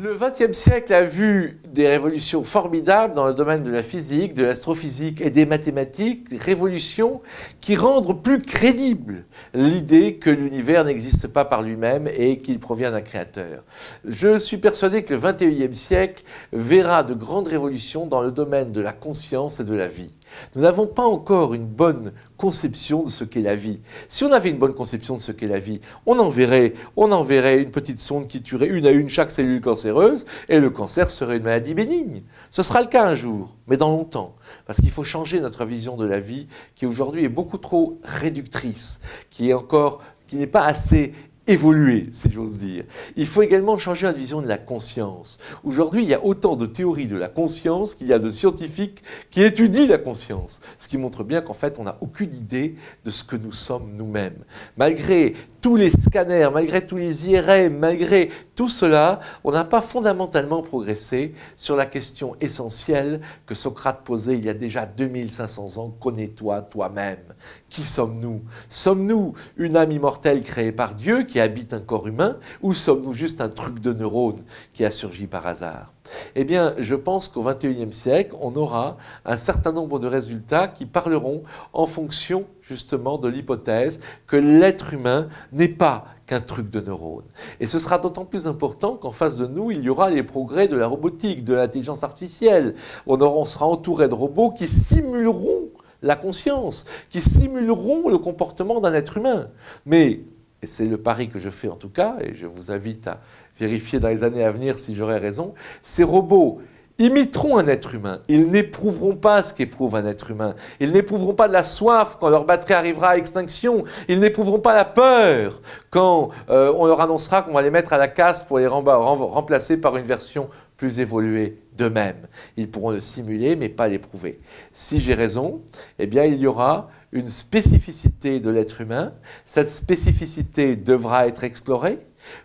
Le XXe siècle a vu des révolutions formidables dans le domaine de la physique, de l'astrophysique et des mathématiques, des révolutions qui rendent plus crédible l'idée que l'univers n'existe pas par lui-même et qu'il provient d'un créateur. Je suis persuadé que le XXIe siècle verra de grandes révolutions dans le domaine de la conscience et de la vie. Nous n'avons pas encore une bonne conception de ce qu'est la vie. Si on avait une bonne conception de ce qu'est la vie, on enverrait une petite sonde qui tuerait une à une chaque cellule cancéreuse et le cancer serait une maladie bénigne. Ce sera le cas un jour, mais dans longtemps. Parce qu'il faut changer notre vision de la vie qui aujourd'hui est beaucoup trop réductrice, qui n'est pas assez évoluer, si j'ose dire. Il faut également changer la vision de la conscience. Aujourd'hui, il y a autant de théories de la conscience qu'il y a de scientifiques qui étudient la conscience. Ce qui montre bien qu'en fait, on n'a aucune idée de ce que nous sommes nous-mêmes. Malgré tous les scanners, malgré tous les IRM, malgré tout cela, on n'a pas fondamentalement progressé sur la question essentielle que Socrate posait il y a déjà 2500 ans. Connais-toi toi-même. Qui sommes-nous? Sommes-nous une âme immortelle créée par Dieu qui habite un corps humain ou sommes-nous juste un truc de neurones qui a surgi par hasard? Eh bien, je pense qu'au XXIe siècle, on aura un certain nombre de résultats qui parleront en fonction justement de l'hypothèse que l'être humain n'est pas qu'un truc de neurones. Et ce sera d'autant plus important qu'en face de nous, il y aura les progrès de la robotique, de l'intelligence artificielle. On sera entouré de robots qui simuleront la conscience, qui simuleront le comportement d'un être humain. Mais, et c'est le pari que je fais en tout cas, et je vous invite à vérifier dans les années à venir si j'aurai raison, ces robots imiteront un être humain. Ils n'éprouveront pas ce qu'éprouve un être humain. Ils n'éprouveront pas de la soif quand leur batterie arrivera à extinction. Ils n'éprouveront pas la peur quand on leur annoncera qu'on va les mettre à la casse pour les remplacer par une version plus évoluée d'eux-mêmes. Ils pourront le simuler, mais pas l'éprouver. Si j'ai raison, eh bien, il y aura une spécificité de l'être humain. Cette spécificité devra être explorée.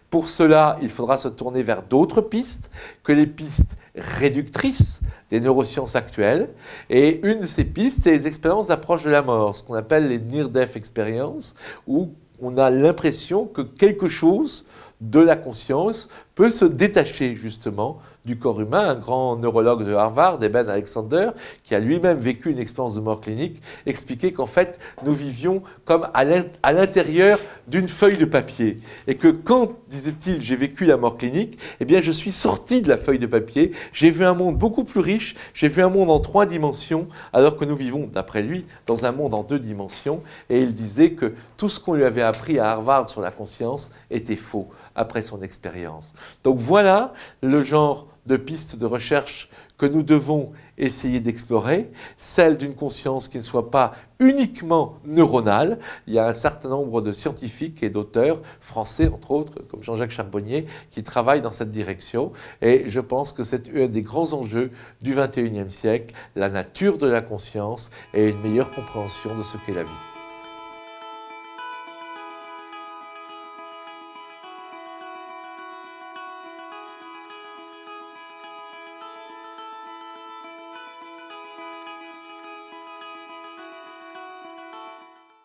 Pour cela, il faudra se tourner vers d'autres pistes que les pistes réductrices des neurosciences actuelles. Et une de ces pistes, c'est les expériences d'approche de la mort, ce qu'on appelle les near-death experiences, où on a l'impression que quelque chose de la conscience peut se détacher justement du corps humain. Un grand neurologue de Harvard, Eben Alexander, qui a lui-même vécu une expérience de mort clinique, expliquait qu'en fait, nous vivions comme à l'intérieur d'une feuille de papier. Et que quand, disait-il, j'ai vécu la mort clinique, eh bien, je suis sorti de la feuille de papier, j'ai vu un monde beaucoup plus riche, j'ai vu un monde en 3 dimensions, alors que nous vivons, d'après lui, dans un monde en 2 dimensions. Et il disait que tout ce qu'on lui avait appris à Harvard sur la conscience était faux après son expérience. Donc voilà le genre de pistes de recherche que nous devons essayer d'explorer, celle d'une conscience qui ne soit pas uniquement neuronale. Il y a un certain nombre de scientifiques et d'auteurs français, entre autres, comme Jean-Jacques Charbonnier, qui travaillent dans cette direction. Et je pense que c'est un des grands enjeux du XXIe siècle, la nature de la conscience et une meilleure compréhension de ce qu'est la vie.